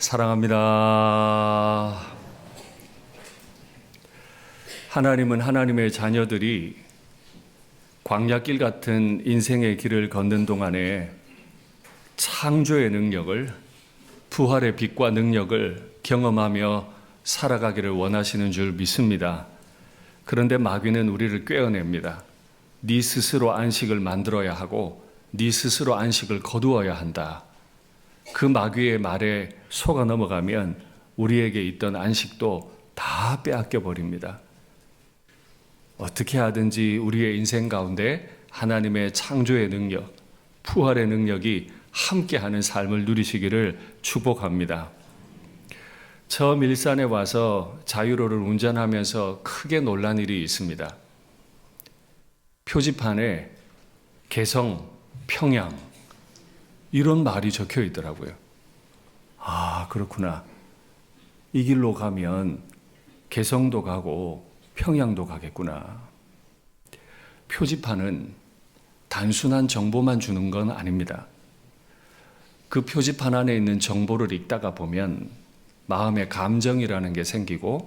사랑합니다. 하나님은 하나님의 자녀들이 광야길 같은 인생의 길을 걷는 동안에 창조의 능력을, 부활의 빛과 능력을 경험하며 살아가기를 원하시는 줄 믿습니다. 그런데 마귀는 우리를 꿰어냅니다. 네 스스로 안식을 만들어야 하고 네 스스로 안식을 거두어야 한다. 그 마귀의 말에 속아 넘어가면 우리에게 있던 안식도 다 빼앗겨 버립니다. 어떻게 하든지 우리의 인생 가운데 하나님의 창조의 능력, 부활의 능력이 함께하는 삶을 누리시기를 축복합니다. 처음 일산에 와서 자유로를 운전하면서 크게 놀란 일이 있습니다. 표지판에 개성, 평양 이런 말이 적혀 있더라고요. 아, 그렇구나. 이 길로 가면 개성도 가고 평양도 가겠구나. 표지판은 단순한 정보만 주는 건 아닙니다. 그 표지판 안에 있는 정보를 읽다가 보면 마음에 감정이라는 게 생기고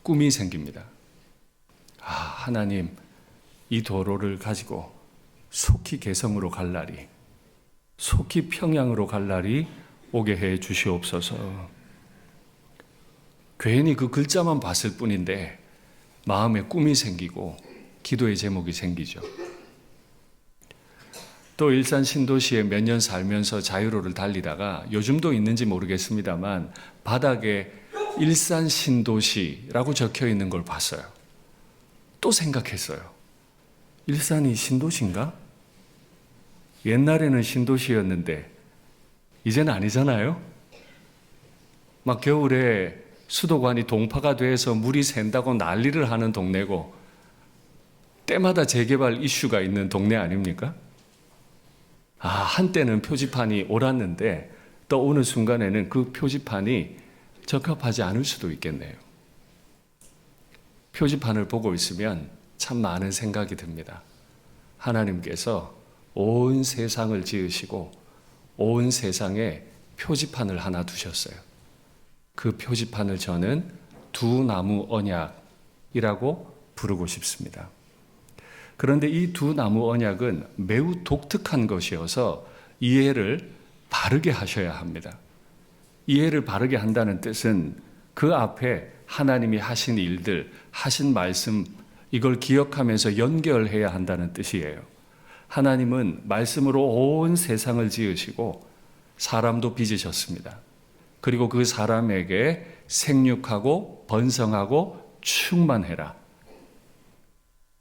꿈이 생깁니다. 아, 하나님, 이 도로를 가지고 속히 개성으로 갈 날이, 속히 평양으로 갈 날이 오게 해 주시옵소서. 괜히 그 글자만 봤을 뿐인데 마음에 꿈이 생기고 기도의 제목이 생기죠. 또 일산 신도시에 몇 년 살면서 자유로를 달리다가 요즘도 있는지 모르겠습니다만 바닥에 일산 신도시라고 적혀 있는 걸 봤어요. 또 생각했어요. 일산이 신도시인가? 옛날에는 신도시였는데 이제는 아니잖아요. 막 겨울에 수도관이 동파가 돼서 물이 샌다고 난리를 하는 동네고 때마다 재개발 이슈가 있는 동네 아닙니까? 아, 한때는 표지판이 옳았는데 또 어느 순간에는 그 표지판이 적합하지 않을 수도 있겠네요. 표지판을 보고 있으면 참 많은 생각이 듭니다. 하나님께서 온 세상을 지으시고 온 세상에 표지판을 하나 두셨어요. 그 표지판을 저는 두 나무 언약이라고 부르고 싶습니다. 그런데 이 두 나무 언약은 매우 독특한 것이어서 이해를 바르게 하셔야 합니다. 이해를 바르게 한다는 뜻은 그 앞에 하나님이 하신 일들, 하신 말씀, 이걸 기억하면서 연결해야 한다는 뜻이에요. 하나님은 말씀으로 온 세상을 지으시고 사람도 빚으셨습니다. 그리고 그 사람에게 생육하고 번성하고 충만해라.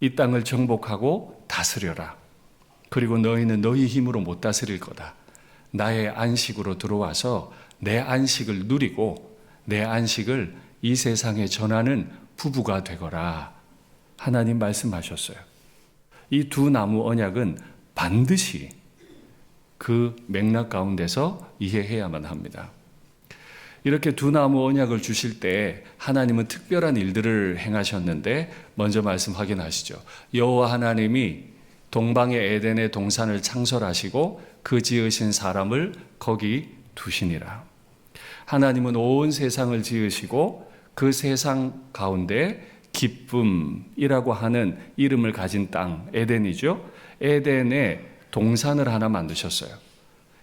이 땅을 정복하고 다스려라. 그리고 너희는 너희 힘으로 못 다스릴 거다. 나의 안식으로 들어와서 내 안식을 누리고 내 안식을 이 세상에 전하는 부부가 되거라. 하나님 말씀하셨어요. 이 두 나무 언약은 반드시 그 맥락 가운데서 이해해야만 합니다. 이렇게 두 나무 언약을 주실 때 하나님은 특별한 일들을 행하셨는데 먼저 말씀 확인하시죠. 여호와 하나님이 동방의 에덴의 동산을 창설하시고 그 지으신 사람을 거기 두시니라. 하나님은 온 세상을 지으시고 그 세상 가운데 기쁨이라고 하는 이름을 가진 땅, 에덴이죠. 에덴에 동산을 하나 만드셨어요.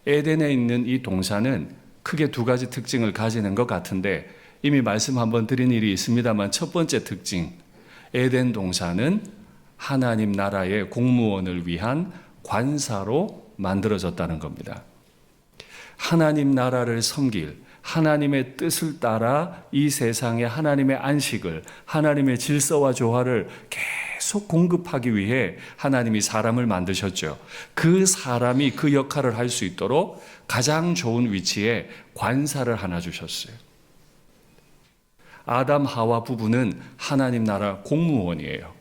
에덴에 있는 이 동산은 크게 두 가지 특징을 가지는 것 같은데 이미 말씀 한번 드린 일이 있습니다만 첫 번째 특징, 에덴 동산은 하나님 나라의 공무원을 위한 관사로 만들어졌다는 겁니다. 하나님 나라를 섬길, 하나님의 뜻을 따라 이 세상에 하나님의 안식을, 하나님의 질서와 조화를 계속 공급하기 위해 하나님이 사람을 만드셨죠. 그 사람이 그 역할을 할 수 있도록 가장 좋은 위치에 관사를 하나 주셨어요. 아담 하와 부부는 하나님 나라 공무원이에요.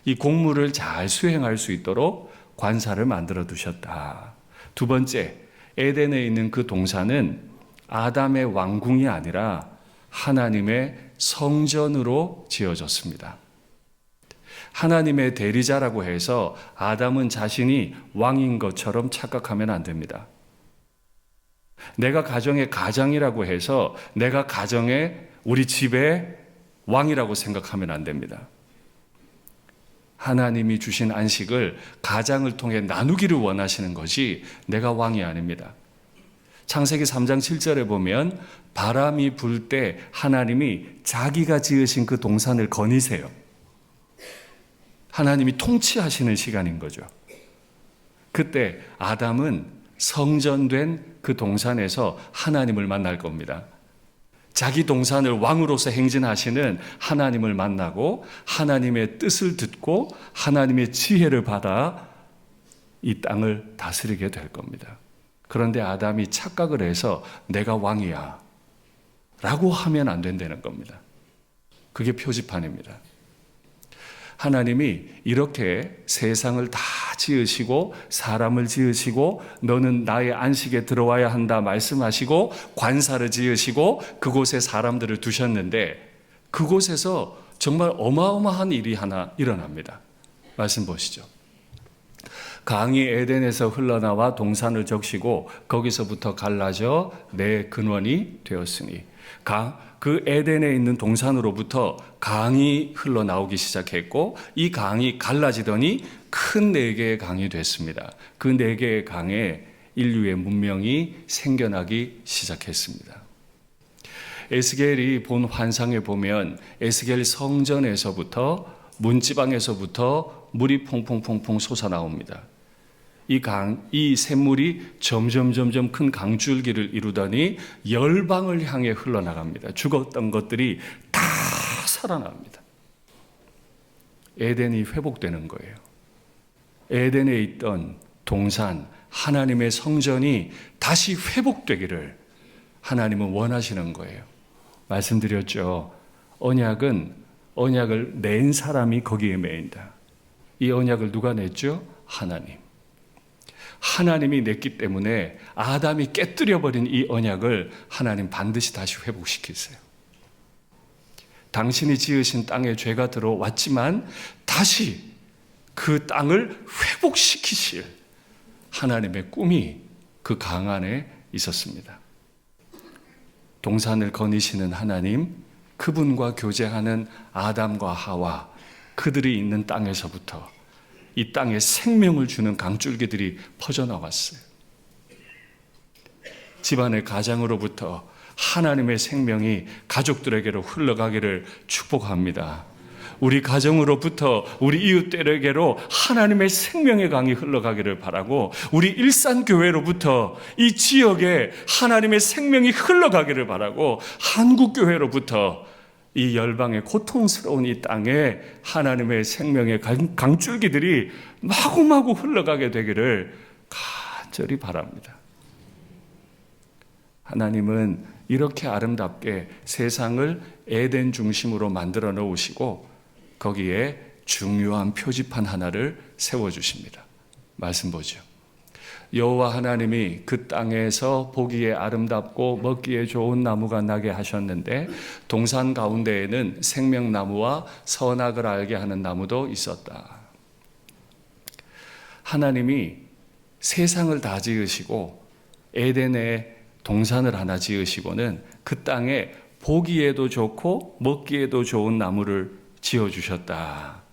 이 공무를 잘 수행할 수 있도록 관사를 만들어 두셨다. 두 번째, 에덴에 있는 그 동산은 아담의 왕궁이 아니라 하나님의 성전으로 지어졌습니다. 하나님의 대리자라고 해서 아담은 자신이 왕인 것처럼 착각하면 안 됩니다. 내가 가정의 가장이라고 해서 내가 가정의 우리 집의 왕이라고 생각하면 안 됩니다. 하나님이 주신 안식을 가장을 통해 나누기를 원하시는 것이 내가 왕이 아닙니다. 창세기 3장 7절에 보면 바람이 불 때 하나님이 자기가 지으신 그 동산을 거니세요. 하나님이 통치하시는 시간인 거죠. 그때 아담은 성전된 그 동산에서 하나님을 만날 겁니다. 자기 동산을 왕으로서 행진하시는 하나님을 만나고 하나님의 뜻을 듣고 하나님의 지혜를 받아 이 땅을 다스리게 될 겁니다. 그런데 아담이 착각을 해서 내가 왕이야 라고 하면 안 된다는 겁니다. 그게 표지판입니다. 하나님이 이렇게 세상을 다 지으시고 사람을 지으시고 너는 나의 안식에 들어와야 한다 말씀하시고 관사를 지으시고 그곳에 사람들을 두셨는데 그곳에서 정말 어마어마한 일이 하나 일어납니다. 말씀 보시죠. 강이 에덴에서 흘러나와 동산을 적시고 거기서부터 갈라져 내 근원이 되었으니 그 에덴에 있는 동산으로부터 강이 흘러나오기 시작했고 이 강이 갈라지더니 큰 네 개의 강이 됐습니다. 그 네 개의 강에 인류의 문명이 생겨나기 시작했습니다. 에스겔이 본 환상에 보면 에스겔 성전에서부터 문지방에서부터 물이 퐁퐁퐁퐁 솟아나옵니다. 이 샘물이 점점 큰 강줄기를 이루더니 열방을 향해 흘러나갑니다. 죽었던 것들이 다 살아납니다. 에덴이 회복되는 거예요. 에덴에 있던 동산, 하나님의 성전이 다시 회복되기를 하나님은 원하시는 거예요. 말씀드렸죠. 언약을 낸 사람이 거기에 매인다. 이 언약을 누가 냈죠? 하나님. 하나님이 냈기 때문에 아담이 깨뜨려버린 이 언약을 하나님 반드시 다시 회복시키세요. 당신이 지으신 땅에 죄가 들어왔지만 다시 그 땅을 회복시키실 하나님의 꿈이 그 강 안에 있었습니다. 동산을 거니시는 하나님, 그분과 교제하는 아담과 하와, 그들이 있는 땅에서부터 이 땅에 생명을 주는 강줄기들이 퍼져나왔어요. 집안의 가장으로부터 하나님의 생명이 가족들에게로 흘러가기를 축복합니다. 우리 가정으로부터 우리 이웃들에게로 하나님의 생명의 강이 흘러가기를 바라고 우리 일산교회로부터 이 지역에 하나님의 생명이 흘러가기를 바라고 한국교회로부터 이 열방의 고통스러운 이 땅에 하나님의 생명의 강줄기들이 마구마구 흘러가게 되기를 간절히 바랍니다. 하나님은 이렇게 아름답게 세상을 에덴 중심으로 만들어 놓으시고 거기에 중요한 표지판 하나를 세워주십니다. 말씀 보죠. 여호와 하나님이 그 땅에서 보기에 아름답고 먹기에 좋은 나무가 나게 하셨는데 동산 가운데에는 생명나무와 선악을 알게 하는 나무도 있었다. 하나님이 세상을 다 지으시고 에덴에 동산을 하나 지으시고는 그 땅에 보기에도 좋고 먹기에도 좋은 나무를 지어주셨다.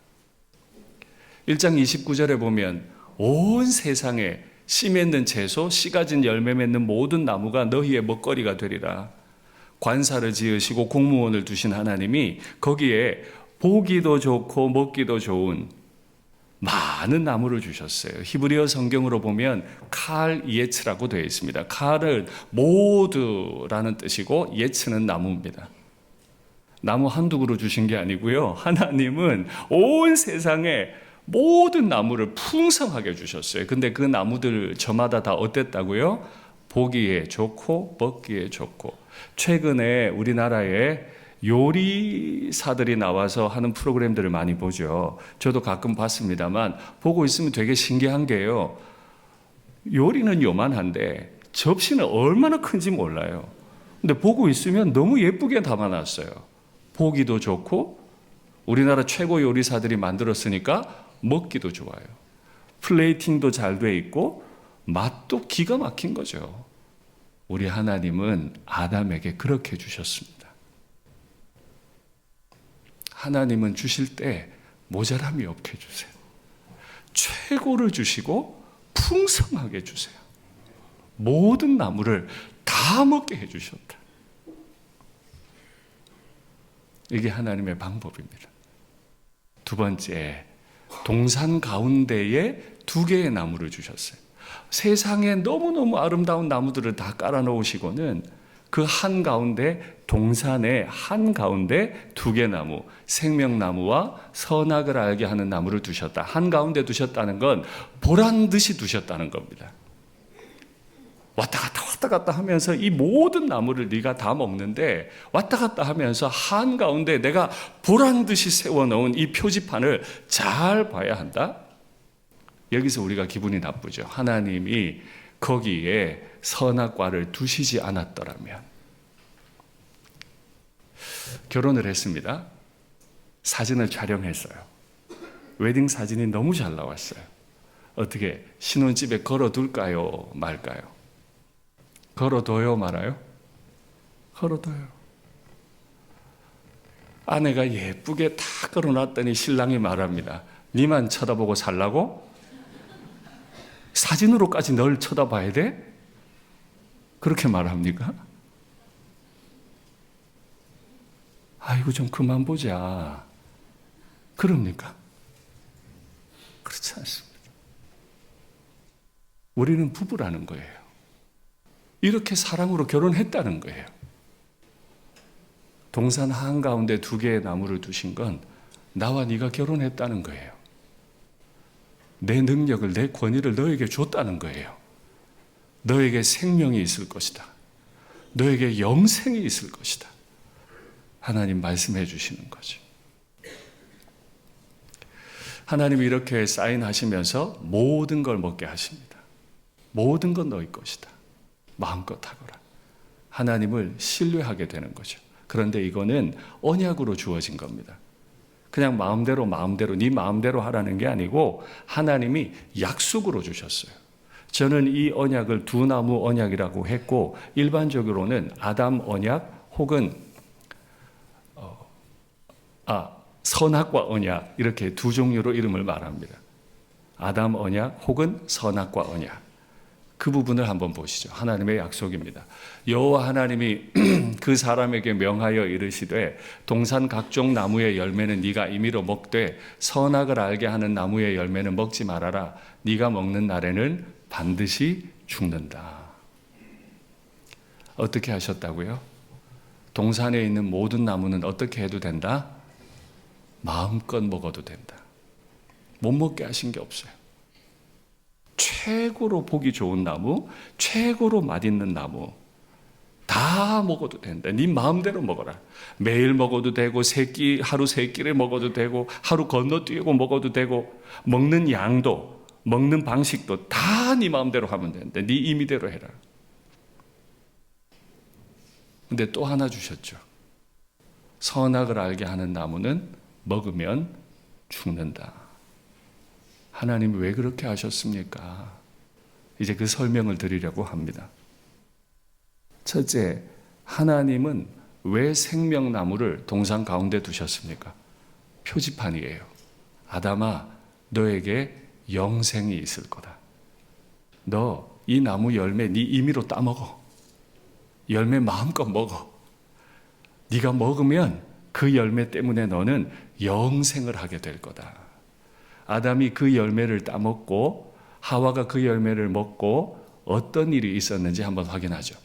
1장 29절에 보면 온 세상에 씨 맺는 채소, 씨 가진 열매 맺는 모든 나무가 너희의 먹거리가 되리라. 관사를 지으시고 공무원을 두신 하나님이 거기에 보기도 좋고 먹기도 좋은 많은 나무를 주셨어요. 히브리어 성경으로 보면 칼 예츠라고 되어 있습니다. 칼은 모두라는 뜻이고 예츠는 나무입니다. 나무 한두 그루 주신 게 아니고요. 하나님은 온 세상에 모든 나무를 풍성하게 주셨어요. 근데 그 나무들 저마다 다 어땠다고요? 보기에 좋고 먹기에 좋고. 최근에 우리나라에 요리사들이 나와서 하는 프로그램들을 많이 보죠. 저도 가끔 봤습니다만 보고 있으면 되게 신기한 게요. 요리는 요만한데 접시는 얼마나 큰지 몰라요. 근데 보고 있으면 너무 예쁘게 담아놨어요. 보기도 좋고 우리나라 최고 요리사들이 만들었으니까 먹기도 좋아요. 플레이팅도 잘 돼 있고 맛도 기가 막힌 거죠. 우리 하나님은 아담에게 그렇게 주셨습니다. 하나님은 주실 때 모자람이 없게 주세요. 최고를 주시고 풍성하게 주세요. 모든 나무를 다 먹게 해주셨다. 이게 하나님의 방법입니다. 두 번째, 동산 가운데에 2개의 나무를 주셨어요. 세상에 너무너무 아름다운 나무들을 다 깔아놓으시고는 그 한가운데, 동산의 한가운데 2개 나무, 생명나무와 선악을 알게 하는 나무를 두셨다. 한가운데 두셨다는 건 보란 듯이 두셨다는 겁니다. 왔다 갔다 하면서 이 모든 나무를 네가 다 먹는데 왔다 갔다 하면서 한가운데 내가 보란 듯이 세워놓은 이 표지판을 잘 봐야 한다. 여기서 우리가 기분이 나쁘죠. 하나님이 거기에 선악과를 두시지 않았더라면. 결혼을 했습니다. 사진을 촬영했어요. 웨딩 사진이 너무 잘 나왔어요. 어떻게 신혼집에 걸어둘까요? 말까요? 걸어둬요? 말아요? 걸어둬요. 아내가 예쁘게 다 걸어놨더니 신랑이 말합니다. 니만 쳐다보고 살라고? 사진으로까지 널 쳐다봐야 돼? 그렇게 말합니까? 아이고 좀 그만 보자. 그럽니까? 그렇지 않습니다. 우리는 부부라는 거예요. 이렇게 사랑으로 결혼했다는 거예요. 동산 한가운데 2개의 나무를 두신 건 나와 네가 결혼했다는 거예요. 내 능력을, 내 권위를 너에게 줬다는 거예요. 너에게 생명이 있을 것이다. 너에게 영생이 있을 것이다. 하나님 말씀해 주시는 거죠. 하나님이 이렇게 사인하시면서 모든 걸 먹게 하십니다. 모든 건 너희 것이다. 마음껏 하거라. 하나님을 신뢰하게 되는 거죠. 그런데 이거는 언약으로 주어진 겁니다. 그냥 마음대로 네 마음대로 하라는 게 아니고 하나님이 약속으로 주셨어요. 저는 이 언약을 2나무 언약이라고 했고 일반적으로는 아담 언약 혹은 선악과 언약 이렇게 2 종류로 이름을 말합니다. 아담 언약 혹은 선악과 언약. 그 부분을 한번 보시죠. 하나님의 약속입니다. 여호와 하나님이 그 사람에게 명하여 이르시되 동산 각종 나무의 열매는 네가 임의로 먹되 선악을 알게 하는 나무의 열매는 먹지 말아라. 네가 먹는 날에는 반드시 죽는다. 어떻게 하셨다고요? 동산에 있는 모든 나무는 어떻게 해도 된다? 마음껏 먹어도 된다. 못 먹게 하신 게 없어요. 최고로 보기 좋은 나무, 최고로 맛있는 나무 다 먹어도 된다. 네 마음대로 먹어라. 매일 먹어도 되고 하루 3끼를 먹어도 되고 하루 건너뛰고 먹어도 되고 먹는 양도 먹는 방식도 다 네 마음대로 하면 된다. 네 임의대로 해라. 근데 또 하나 주셨죠. 선악을 알게 하는 나무는 먹으면 죽는다. 하나님이 왜 그렇게 하셨습니까? 이제 그 설명을 드리려고 합니다. 첫째, 하나님은 왜 생명나무를 동산 가운데 두셨습니까? 표지판이에요. 아담아, 너에게 영생이 있을 거다. 너 이 나무 열매 네 임의로 따먹어. 열매 마음껏 먹어. 네가 먹으면 그 열매 때문에 너는 영생을 하게 될 거다. 아담이 그 열매를 따먹고 하와가 그 열매를 먹고 어떤 일이 있었는지 한번 확인하죠.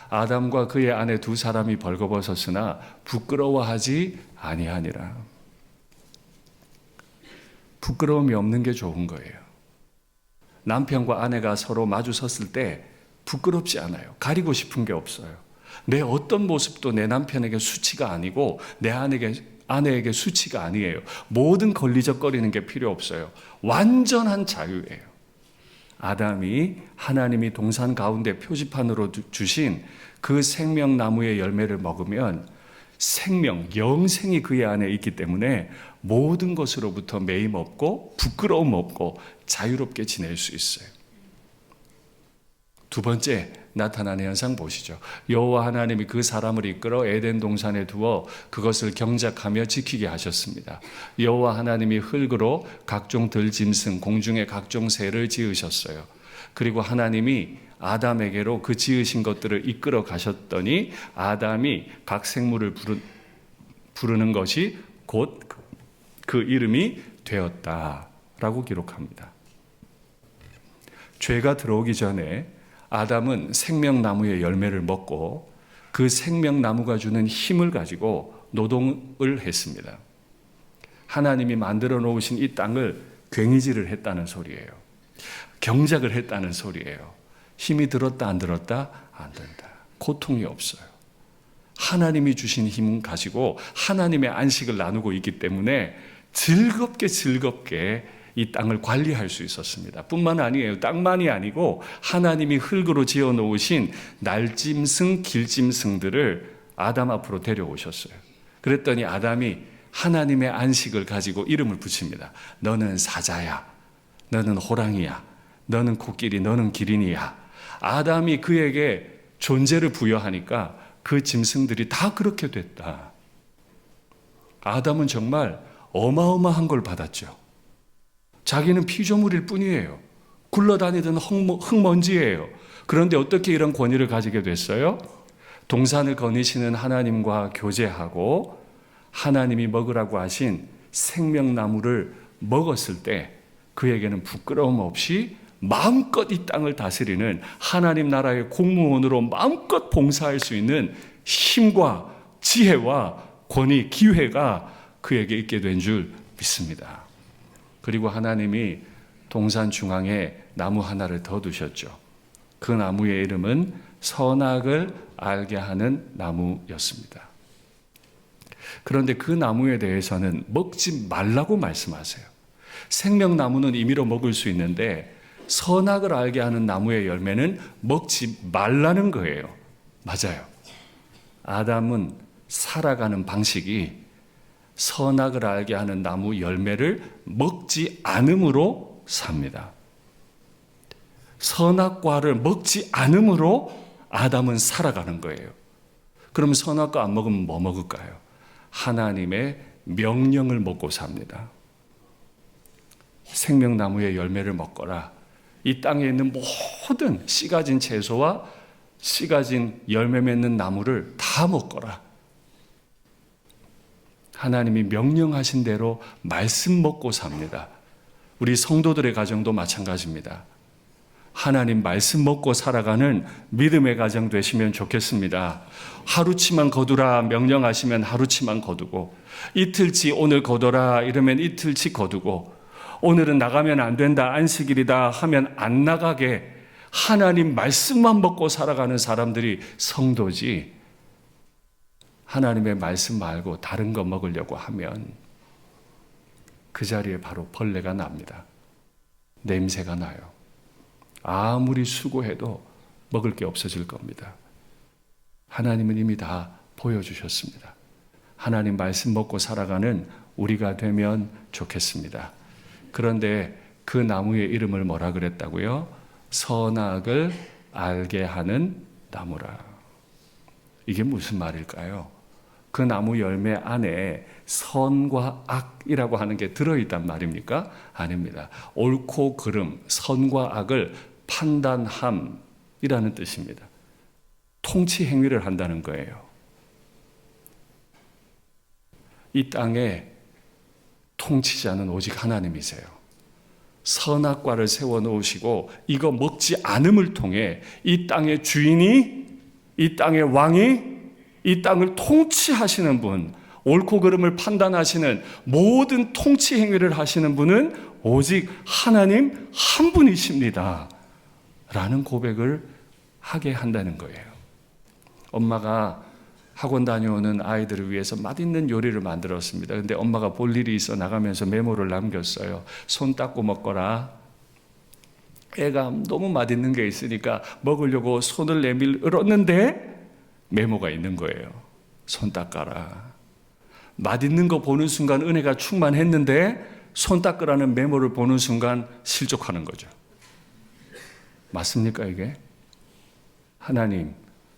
아담과 그의 아내 2 사람이 벌거벗었으나 부끄러워하지 아니하니라. 부끄러움이 없는 게 좋은 거예요. 남편과 아내가 서로 마주 섰을 때 부끄럽지 않아요. 가리고 싶은 게 없어요. 내 어떤 모습도 내 남편에게 수치가 아니고 내 아내에게 수치가 아니에요. 모든 걸리적거리는 게 필요 없어요. 완전한 자유예요. 아담이 하나님이 동산 가운데 표지판으로 주신 그 생명나무의 열매를 먹으면 생명, 영생이 그의 안에 있기 때문에 모든 것으로부터 매임 없고 부끄러움 없고 자유롭게 지낼 수 있어요. 2번째, 나타나는 현상 보시죠. 여호와 하나님이 그 사람을 이끌어 에덴 동산에 두어 그것을 경작하며 지키게 하셨습니다. 여호와 하나님이 흙으로 각종 들짐승, 공중의 각종 새를 지으셨어요. 그리고 하나님이 아담에게로 그 지으신 것들을 이끌어 가셨더니 아담이 각 생물을 부르는 것이 곧 그 이름이 되었다라고 기록합니다. 죄가 들어오기 전에 아담은 생명나무의 열매를 먹고 그 생명나무가 주는 힘을 가지고 노동을 했습니다. 하나님이 만들어 놓으신 이 땅을 괭이질을 했다는 소리예요. 경작을 했다는 소리예요. 힘이 들었다 안 들었다? 안 된다. 고통이 없어요. 하나님이 주신 힘 가지고 하나님의 안식을 나누고 있기 때문에 즐겁게 이 땅을 관리할 수 있었습니다. 뿐만 아니에요. 땅만이 아니고 하나님이 흙으로 지어 놓으신 날짐승, 길짐승들을 아담 앞으로 데려오셨어요. 그랬더니 아담이 하나님의 안식을 가지고 이름을 붙입니다. 너는 사자야. 너는 호랑이야. 너는 코끼리, 너는 기린이야. 아담이 그에게 존재를 부여하니까 그 짐승들이 다 그렇게 됐다. 아담은 정말 어마어마한 걸 받았죠. 자기는 피조물일 뿐이에요. 굴러다니던 흙먼지예요. 그런데 어떻게 이런 권위를 가지게 됐어요? 동산을 거니시는 하나님과 교제하고 하나님이 먹으라고 하신 생명나무를 먹었을 때 그에게는 부끄러움 없이 마음껏 이 땅을 다스리는 하나님 나라의 공무원으로 마음껏 봉사할 수 있는 힘과 지혜와 권위, 기회가 그에게 있게 된 줄 믿습니다. 그리고 하나님이 동산 중앙에 나무 하나를 더 두셨죠. 그 나무의 이름은 선악을 알게 하는 나무였습니다. 그런데 그 나무에 대해서는 먹지 말라고 말씀하세요. 생명나무는 임의로 먹을 수 있는데 선악을 알게 하는 나무의 열매는 먹지 말라는 거예요. 맞아요. 아담은 살아가는 방식이 선악을 알게 하는 나무 열매를 먹지 않음으로 삽니다. 선악과를 먹지 않음으로 아담은 살아가는 거예요. 그럼 선악과 안 먹으면 뭐 먹을까요? 하나님의 명령을 먹고 삽니다. 생명나무의 열매를 먹거라. 이 땅에 있는 모든 씨 가진 채소와 씨 가진 열매 맺는 나무를 다 먹거라. 하나님이 명령하신 대로 말씀 먹고 삽니다. 우리 성도들의 가정도 마찬가지입니다. 하나님 말씀 먹고 살아가는 믿음의 가정 되시면 좋겠습니다. 하루치만 거두라 명령하시면 하루치만 거두고, 이틀치 오늘 거둬라 이러면 이틀치 거두고, 오늘은 나가면 안 된다 안식일이다 하면 안 나가게 하나님 말씀만 먹고 살아가는 사람들이 성도지, 하나님의 말씀 말고 다른 거 먹으려고 하면 그 자리에 바로 벌레가 납니다. 냄새가 나요. 아무리 수고해도 먹을 게 없어질 겁니다. 하나님은 이미 다 보여주셨습니다. 하나님 말씀 먹고 살아가는 우리가 되면 좋겠습니다. 그런데 그 나무의 이름을 뭐라 그랬다고요? 선악을 알게 하는 나무라. 이게 무슨 말일까요? 그 나무 열매 안에 선과 악이라고 하는 게 들어있단 말입니까? 아닙니다. 옳고 그름, 선과 악을 판단함이라는 뜻입니다. 통치 행위를 한다는 거예요. 이 땅에 통치자는 오직 하나님이세요. 선악과를 세워놓으시고 이거 먹지 않음을 통해 이 땅의 주인이, 이 땅의 왕이, 이 땅을 통치하시는 분, 옳고 그름을 판단하시는 모든 통치 행위를 하시는 분은 오직 하나님 한 분이십니다 라는 고백을 하게 한다는 거예요. 엄마가 학원 다녀오는 아이들을 위해서 맛있는 요리를 만들었습니다. 근데 엄마가 볼 일이 있어 나가면서 메모를 남겼어요. 손 닦고 먹거라. 애가 너무 맛있는 게 있으니까 먹으려고 손을 내밀었는데 메모가 있는 거예요. 손 닦아라. 맛있는 거 보는 순간 은혜가 충만했는데 손 닦으라는 메모를 보는 순간 실족하는 거죠. 맞습니까 이게? 하나님,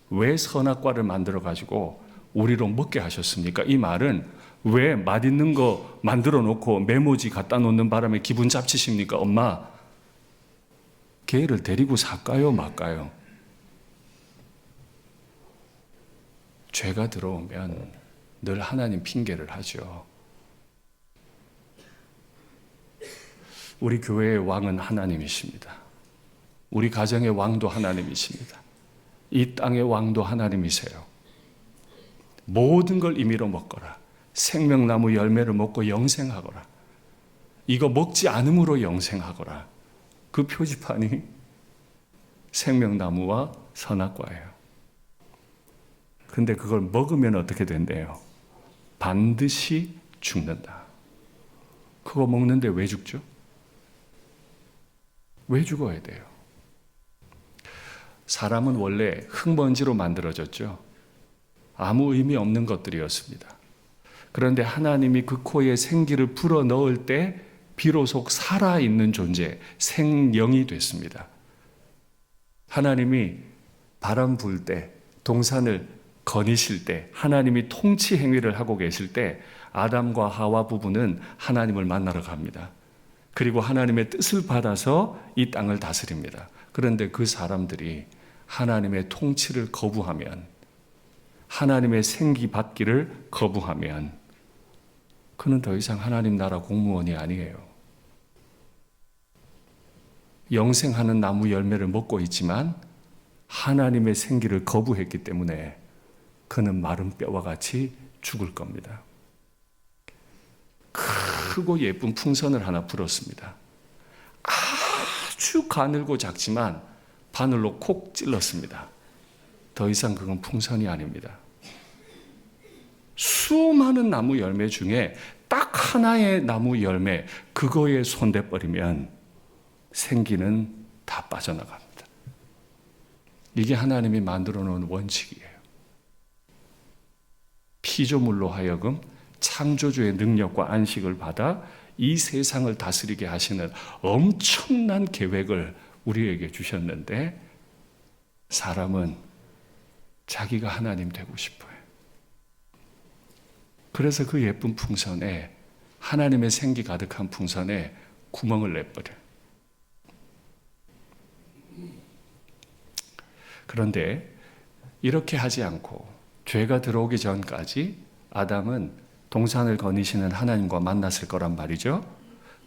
왜 선악과를 만들어 가지고 우리로 먹게 하셨습니까? 이 말은 왜 맛있는 거 만들어 놓고 메모지 갖다 놓는 바람에 기분 잡치십니까? 엄마, 걔를 데리고 살까요, 말까요? 죄가 들어오면 늘 하나님 핑계를 하죠. 우리 교회의 왕은 하나님이십니다. 우리 가정의 왕도 하나님이십니다. 이 땅의 왕도 하나님이세요. 모든 걸 임의로 먹거라. 생명나무 열매를 먹고 영생하거라. 이거 먹지 않음으로 영생하거라. 그 표지판이 생명나무와 선악과예요. 근데 그걸 먹으면 어떻게 된대요? 반드시 죽는다. 그거 먹는데 왜 죽죠? 왜 죽어야 돼요? 사람은 원래 흙먼지로 만들어졌죠. 아무 의미 없는 것들이었습니다. 그런데 하나님이 그 코에 생기를 불어 넣을 때 비로소 살아있는 존재, 생명이 됐습니다. 하나님이 바람 불 때, 동산을 거니실 때, 하나님이 통치 행위를 하고 계실 때 아담과 하와 부부는 하나님을 만나러 갑니다. 그리고 하나님의 뜻을 받아서 이 땅을 다스립니다. 그런데 그 사람들이 하나님의 통치를 거부하면, 하나님의 생기 받기를 거부하면 그는 더 이상 하나님 나라 공무원이 아니에요. 영생하는 나무 열매를 먹고 있지만 하나님의 생기를 거부했기 때문에 그는 마른 뼈와 같이 죽을 겁니다. 크고 예쁜 풍선을 하나 불었습니다. 아주 가늘고 작지만 바늘로 콕 찔렀습니다. 더 이상 그건 풍선이 아닙니다. 수많은 나무 열매 중에 딱 하나의 나무 열매, 그거에 손대버리면 생기는 다 빠져나갑니다. 이게 하나님이 만들어 놓은 원칙이에요. 피조물로 하여금 창조주의 능력과 안식을 받아 이 세상을 다스리게 하시는 엄청난 계획을 우리에게 주셨는데, 사람은 자기가 하나님 되고 싶어요. 그래서 그 예쁜 풍선에, 하나님의 생기 가득한 풍선에 구멍을 내버려요. 그런데 이렇게 하지 않고 죄가 들어오기 전까지 아담은 동산을 거니시는 하나님과 만났을 거란 말이죠.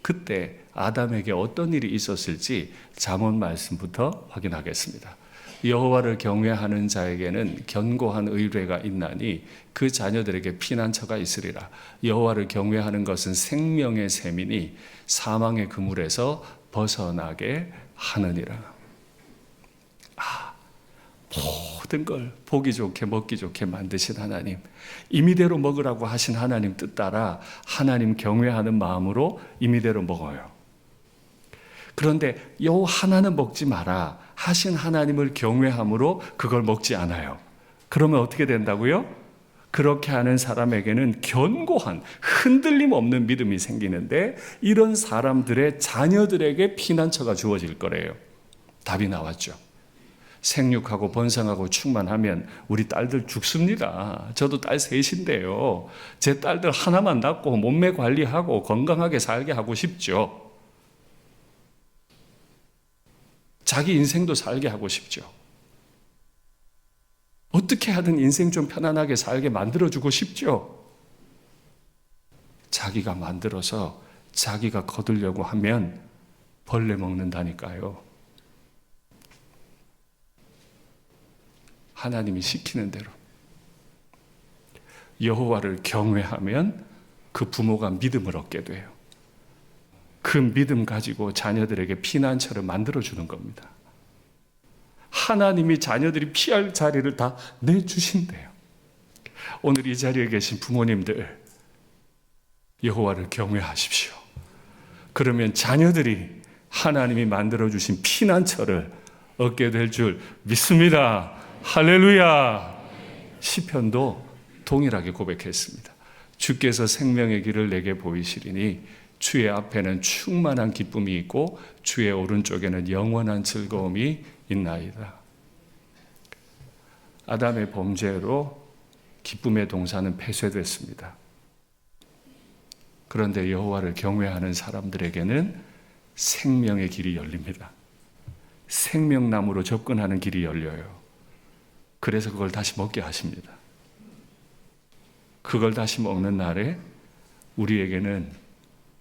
그때 아담에게 어떤 일이 있었을지 잠언 말씀부터 확인하겠습니다. 여호와를 경외하는 자에게는 견고한 의뢰가 있나니 그 자녀들에게 피난처가 있으리라. 여호와를 경외하는 것은 생명의 샘이니 사망의 그물에서 벗어나게 하느니라. 모든 걸 보기 좋게 먹기 좋게 만드신 하나님, 임의대로 먹으라고 하신 하나님 뜻 따라 하나님 경외하는 마음으로 임의대로 먹어요. 그런데 요 하나는 먹지 마라 하신 하나님을 경외함으로 그걸 먹지 않아요. 그러면 어떻게 된다고요? 그렇게 하는 사람에게는 견고한 흔들림 없는 믿음이 생기는데, 이런 사람들의 자녀들에게 피난처가 주어질 거래요. 답이 나왔죠. 생육하고 번성하고 충만하면 우리 딸들 죽습니다. 저도 딸 셋인데요. 제 딸들 하나만 낳고 몸매 관리하고 건강하게 살게 하고 싶죠. 자기 인생도 살게 하고 싶죠. 어떻게 하든 인생 좀 편안하게 살게 만들어주고 싶죠. 자기가 만들어서 자기가 거두려고 하면 벌레 먹는다니까요. 하나님이 시키는 대로 여호와를 경외하면 그 부모가 믿음을 얻게 돼요. 그 믿음 가지고 자녀들에게 피난처를 만들어주는 겁니다. 하나님이 자녀들이 피할 자리를 다 내주신대요. 오늘 이 자리에 계신 부모님들, 여호와를 경외하십시오. 그러면 자녀들이 하나님이 만들어주신 피난처를 얻게 될 줄 믿습니다. 할렐루야. 시편도 동일하게 고백했습니다. 주께서 생명의 길을 내게 보이시리니 주의 앞에는 충만한 기쁨이 있고 주의 오른쪽에는 영원한 즐거움이 있나이다. 아담의 범죄로 기쁨의 동산은 폐쇄됐습니다. 그런데 여호와를 경외하는 사람들에게는 생명의 길이 열립니다. 생명나무로 접근하는 길이 열려요. 그래서 그걸 다시 먹게 하십니다. 그걸 다시 먹는 날에 우리에게는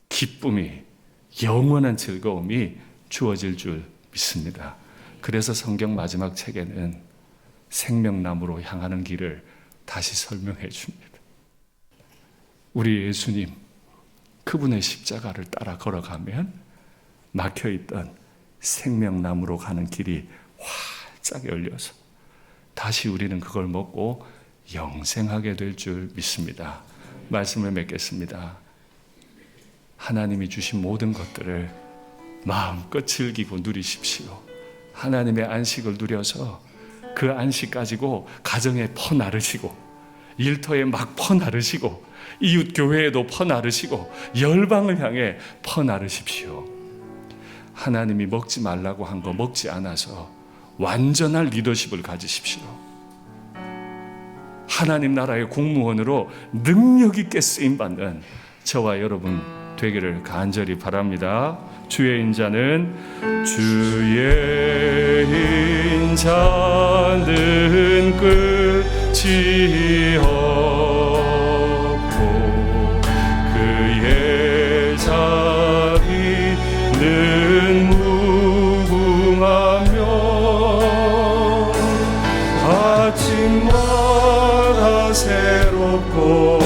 기쁨이, 영원한 즐거움이 주어질 줄 믿습니다. 그래서 성경 마지막 책에는 생명나무로 향하는 길을 다시 설명해 줍니다. 우리 예수님, 그분의 십자가를 따라 걸어가면 막혀있던 생명나무로 가는 길이 활짝 열려서 다시 우리는 그걸 먹고 영생하게 될 줄 믿습니다. 말씀을 맺겠습니다. 하나님이 주신 모든 것들을 마음껏 즐기고 누리십시오. 하나님의 안식을 누려서 그 안식 가지고 가정에 퍼나르시고, 일터에 막 퍼나르시고, 이웃 교회에도 퍼나르시고, 열방을 향해 퍼나르십시오. 하나님이 먹지 말라고 한 거 먹지 않아서 완전한 리더십을 가지십시오. 하나님 나라의 공무원으로 능력 있게 쓰임받는 저와 여러분 되기를 간절히 바랍니다. 주의 인자는 끝이 없고 그의 자비는 무궁하며 아침마다 새롭고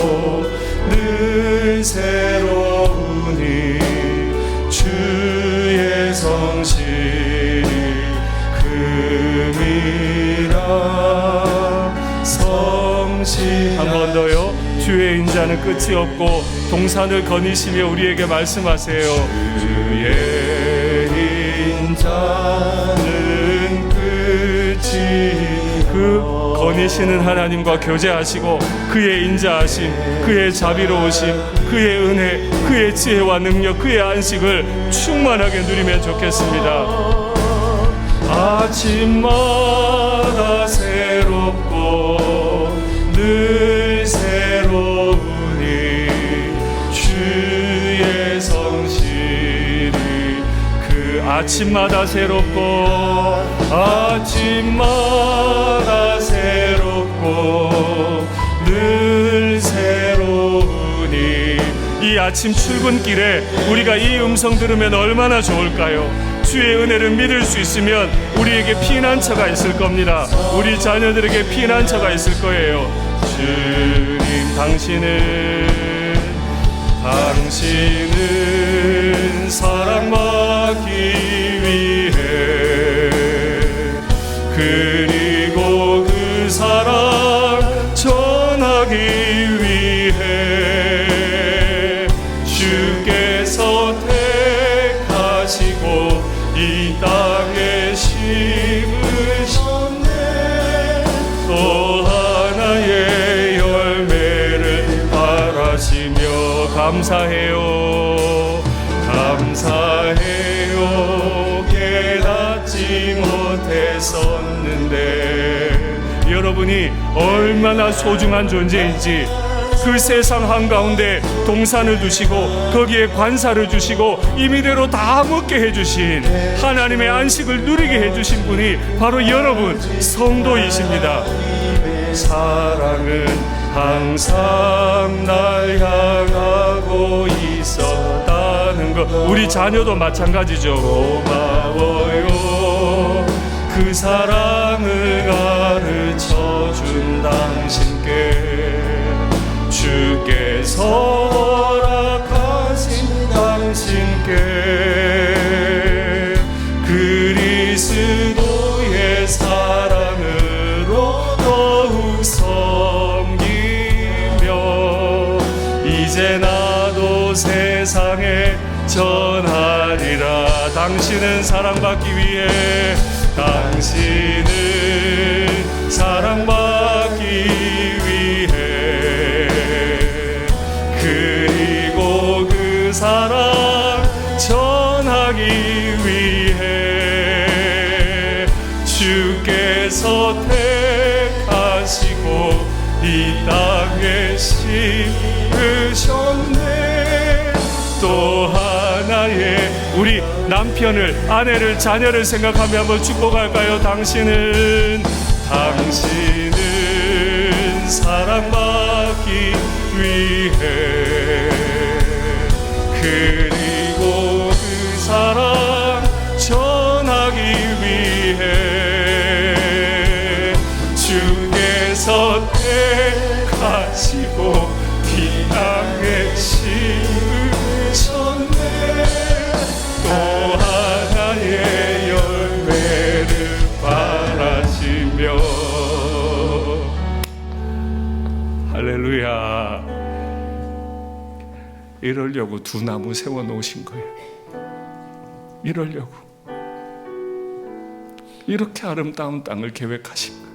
늘 새로우니 주의 성실이 금이라 성실하시니. 한 번 더요. 주의 인자는 끝이 없고 동산을 거니시며 우리에게 말씀하세요. 주의 인자는 끝이 그 거니시는 하나님과 교제하시고 그의 인자하심, 그의 자비로우심, 그의 은혜, 그의 지혜와 능력, 그의 안식을 충만하게 누리면 좋겠습니다. 아침마다 새롭고 늘 새로우니 주의 성실이 그 아침마다 새롭고 아침마다 새롭고 늘 새로우니 이 아침 출근길에 우리가 이 음성 들으면 얼마나 좋을까요? 주의 은혜를 믿을 수 있으면 우리에게 피난처가 있을 겁니다. 우리 자녀들에게 피난처가 있을 거예요. 주님, 당신은 사랑받기 위해 그리고 그 사랑 전하기 위해 주께서 택하시고 이 땅에 심으셨네. 또 하나의 열매를 바라시며 감사해요. 감사해요. 깨닫지 못했었는데 여러분이 얼마나 소중한 존재인지 그 세상 한가운데 동산을 두시고 거기에 관사를 주시고 임의대로 다 먹게 해주신 하나님의 안식을 누리게 해주신 분이 바로 여러분 성도이십니다. 사랑은 항상 날 향하고 있었다는 것, 우리 자녀도 마찬가지죠. 고마워요. 그 사랑을 가르쳐준 당신께 주께서 허락하신 당신께 그리스도의 사랑으로 더욱 섬기며 이제 나도 세상에 전하리라. 당신은 사랑받기 위해 당신은 사랑받기 위해 그리고 그 사랑 전하기 위해 주께서 택하 가지고 이 땅에 심으셨네. 또 하나의 우리 남편을, 아내를, 자녀를 생각하며 한번 축복할까요? 당신은 사랑받기 위해, 그리고 그 사랑 전하기 위해 주께서 택하시고 이 땅에 심으셨네. 또 하나의 열매를 바라시며. 할렐루야. 이러려고 두 나무 세워놓으신 거예요. 이러려고. 이렇게 아름다운 땅을 계획하신 거예요.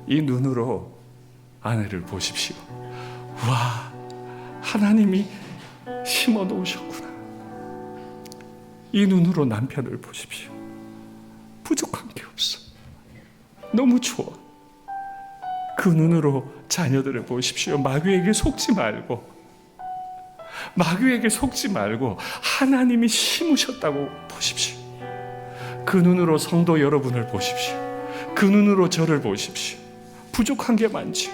이 눈으로 아내를 보십시오. 와, 하나님이 심어 놓으셨구나. 이 눈으로 남편을 보십시오. 부족한 게 없어. 너무 좋아. 그 눈으로 자녀들을 보십시오. 마귀에게 속지 말고, 마귀에게 속지 말고 하나님이 심으셨다고 보십시오. 그 눈으로 성도 여러분을 보십시오. 그 눈으로 저를 보십시오. 부족한 게 많죠.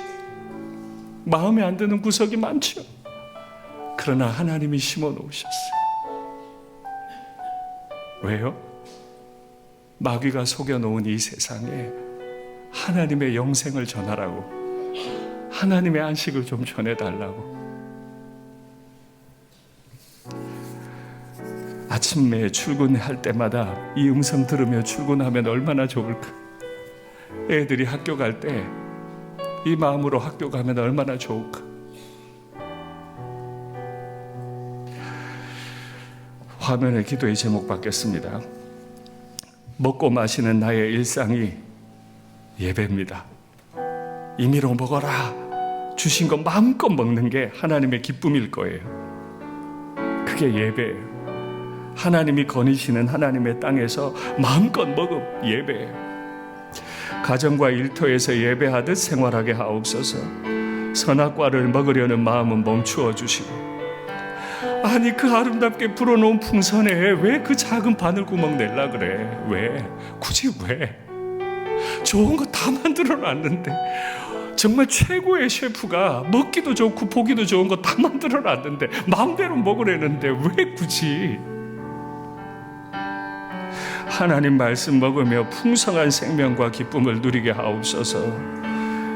마음에 안 드는 구석이 많죠. 그러나 하나님이 심어 놓으셨어요. 왜요? 마귀가 속여놓은 이 세상에 하나님의 영생을 전하라고, 하나님의 안식을 좀 전해달라고. 아침에 출근할 때마다 이 음성 들으며 출근하면 얼마나 좋을까. 애들이 학교 갈 때 이 마음으로 학교 가면 얼마나 좋을까. 화면에 기도의 제목 받겠습니다. 먹고 마시는 나의 일상이 예배입니다. 임의로 먹어라 주신 거 마음껏 먹는 게 하나님의 기쁨일 거예요. 그게 예배예요. 하나님이 거니시는 하나님의 땅에서 마음껏 먹음 예배예요. 가정과 일터에서 예배하듯 생활하게 하옵소서. 선악과를 먹으려는 마음은 멈추어 주시고, 아니 그 아름답게 불어놓은 풍선에 왜 그 작은 바늘구멍 낼라 그래? 왜? 굳이 왜? 좋은 거 다 만들어 놨는데, 정말 최고의 셰프가 먹기도 좋고 보기도 좋은 거 다 만들어 놨는데 마음대로 먹으려는데 왜 굳이? 하나님 말씀 먹으며 풍성한 생명과 기쁨을 누리게 하옵소서.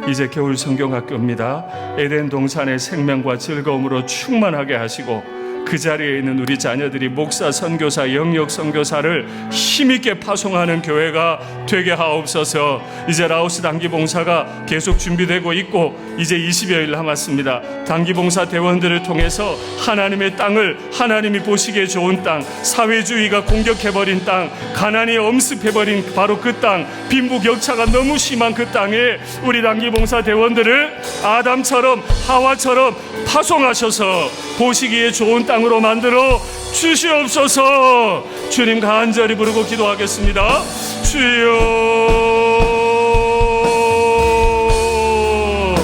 이제 겨울 성경학교입니다. 에덴 동산의 생명과 즐거움으로 충만하게 하시고, 그 자리에 있는 우리 자녀들이 목사, 선교사, 영역 선교사를 힘있게 파송하는 교회가 되게 하옵소서. 이제 라오스 단기봉사가 계속 준비되고 있고 이제 20여일 남았습니다. 단기봉사 대원들을 통해서 하나님의 땅을, 하나님이 보시기에 좋은 땅, 사회주의가 공격해버린 땅, 가난이 엄습해버린 바로 그 땅, 빈부격차가 너무 심한 그 땅에 우리 단기봉사 대원들을 아담처럼 하와처럼 파송하셔서 보시기에 좋은 땅으로 만들어 주시옵소서. 주님 간절히 부르고 기도하겠습니다. 주여,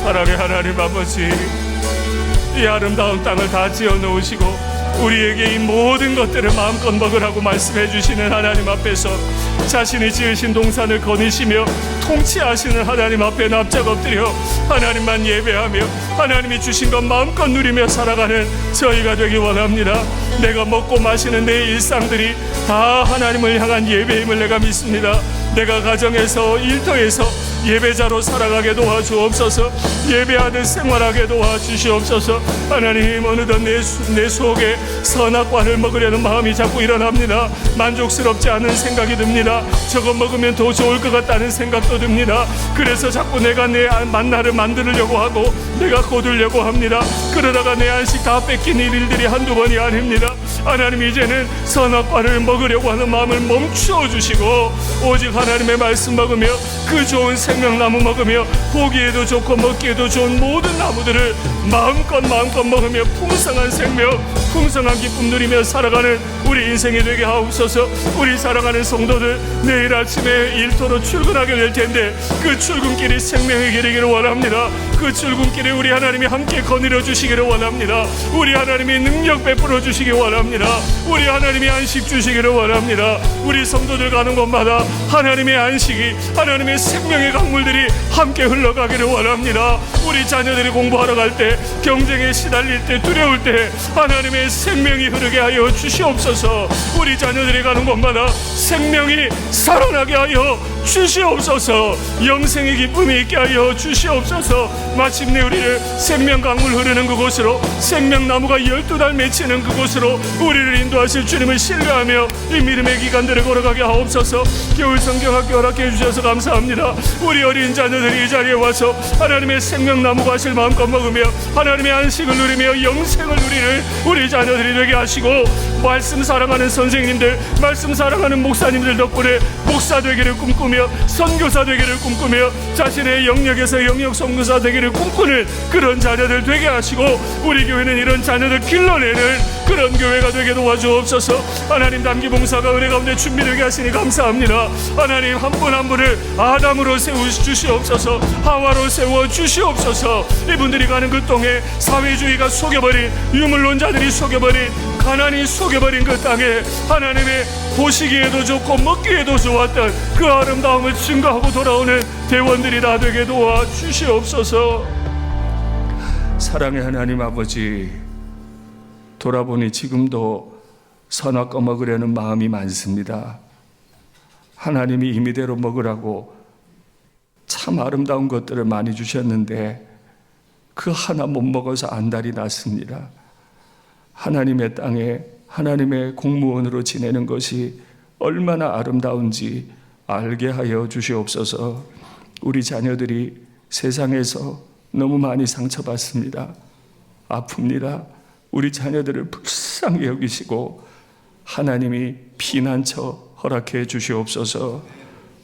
사랑의 하나님 아버지, 이 아름다운 땅을 다 지어 놓으시고 우리에게 이 모든 것들을 마음껏 먹으라고 말씀해 주시는 하나님 앞에서 자신이 지으신 동산을 거니시며 통치하시는 하나님 앞에 납작 엎드려 하나님만 예배하며 하나님이 주신 것 마음껏 누리며 살아가는 저희가 되기 원합니다. 내가 먹고 마시는 내 일상들이 다 하나님을 향한 예배임을 내가 믿습니다. 내가 가정에서, 일터에서 예배자로 살아가게 도와주옵소서. 예배하듯 생활하게 도와주시옵소서. 하나님, 어느덧 내 속에 선악과를 먹으려는 마음이 자꾸 일어납니다. 만족스럽지 않은 생각이 듭니다. 저거 먹으면 더 좋을 것 같다는 생각도 듭니다. 그래서 자꾸 내가 내 만나를 만들려고 하고 내가 거두려고 합니다. 그러다가 내 안식 다 뺏긴 일들이 한두 번이 아닙니다. 하나님, 이제는 선악과를 먹으려고 하는 마음을 멈추어 주시고 오직 하나님의 말씀 먹으며 그 좋은 생명나무 먹으며 보기에도 좋고 먹기에도 좋은 모든 나무들을 마음껏 마음껏 먹으며 풍성한 생명, 풍성한 기쁨 누리며 살아가는 우리 인생이 되게 하옵소서. 우리 사랑하는 성도들, 내일 아침에 일터로 출근하게 될 텐데 그 출근길이 생명의 길이기를 원합니다. 그 출근길에 우리 하나님이 함께 거닐어 주시기를 원합니다. 우리 하나님이 능력 베풀어 주시기 원합니다. 우리 하나님이 안식 주시기를 원합니다. 우리 성도들 가는 곳마다 하나님의 안식이, 하나님의 생명의 강물들이 함께 흘러가기를 원합니다. 우리 자녀들이 공부하러 갈 때, 경쟁에 시달릴 때, 두려울 때 하나님의 생명이 흐르게 하여 주시옵소서. 우리 자녀들이 가는 곳마다 생명이 살아나게 하여 주시옵소서. 영생의 기쁨이 있게 하여 주시옵소서. 마침내 우리를 생명 강물 흐르는 그곳으로, 생명나무가 12달 맺히는 그곳으로 우리를 인도하실 주님을 신뢰하며 이 믿음의 기간들을 걸어가게 하옵소서. 겨울 성경학교 허락해 주셔서 감사합니다. 우리 어린 자녀들이 이 자리에 와서 하나님의 생명나무 과실 마음껏 먹으며 하나님의 안식을 누리며 영생을 누리는 우리 자녀들이 되게 하시고, 말씀 사랑하는 선생님들, 말씀 사랑하는 목사님들 덕분에 목사 되기를 꿈꾸며 선교사 되기를 꿈꾸며 자신의 영역에서 영역 선교사 되기를 꿈꾸는 그런 자녀들 되게 하시고, 우리 교회는 이런 자녀들 길러내는 그런 교회가 되게 도와주옵소서. 하나님, 단기 봉사가 은혜 가운데 준비되게 하시니 감사합니다. 하나님, 한 분 한 분을 아담으로 세워주시옵소서. 하와로 세워주시옵소서. 이분들이 가는 그 땅에 사회주의가 속여버린, 유물론자들이 속여버린, 가난이 속여버린 그 땅에 하나님의 보시기에도 좋고 먹기에도 좋았던 그 아름다움을 증거하고 돌아오는 대원들이 다 되게 도와주시옵소서. 사랑의 하나님 아버지, 돌아보니 지금도 선악과 먹으려는 마음이 많습니다. 하나님이 임의대로 먹으라고 참 아름다운 것들을 많이 주셨는데 그 하나 못 먹어서 안달이 났습니다. 하나님의 땅에 하나님의 공무원으로 지내는 것이 얼마나 아름다운지 알게 하여 주시옵소서. 우리 자녀들이 세상에서 너무 많이 상처받습니다. 아픕니다. 우리 자녀들을 불쌍히 여기시고 하나님이 피난처 허락해 주시옵소서.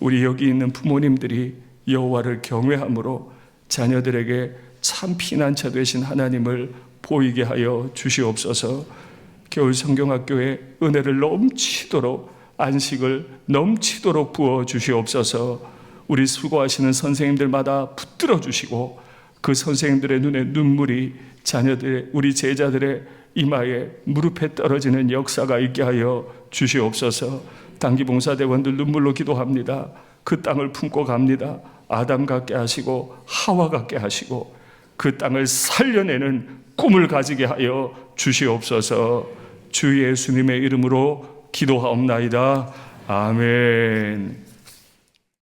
우리 여기 있는 부모님들이 여호와를 경외함으로 자녀들에게 참 피난처 되신 하나님을 보이게 하여 주시옵소서. 겨울 성경학교에 은혜를 넘치도록, 안식을 넘치도록 부어 주시옵소서. 우리 수고하시는 선생님들마다 붙들어 주시고 그 선생님들의 눈에 눈물이 자녀들의, 우리 제자들의 이마에 무릎에 떨어지는 역사가 있게 하여 주시옵소서. 단기봉사대원들 눈물로 기도합니다. 그 땅을 품고 갑니다. 아담 같게 하시고 하와 같게 하시고 그 땅을 살려내는 꿈을 가지게 하여 주시옵소서. 주 예수님의 이름으로 기도하옵나이다. 아멘.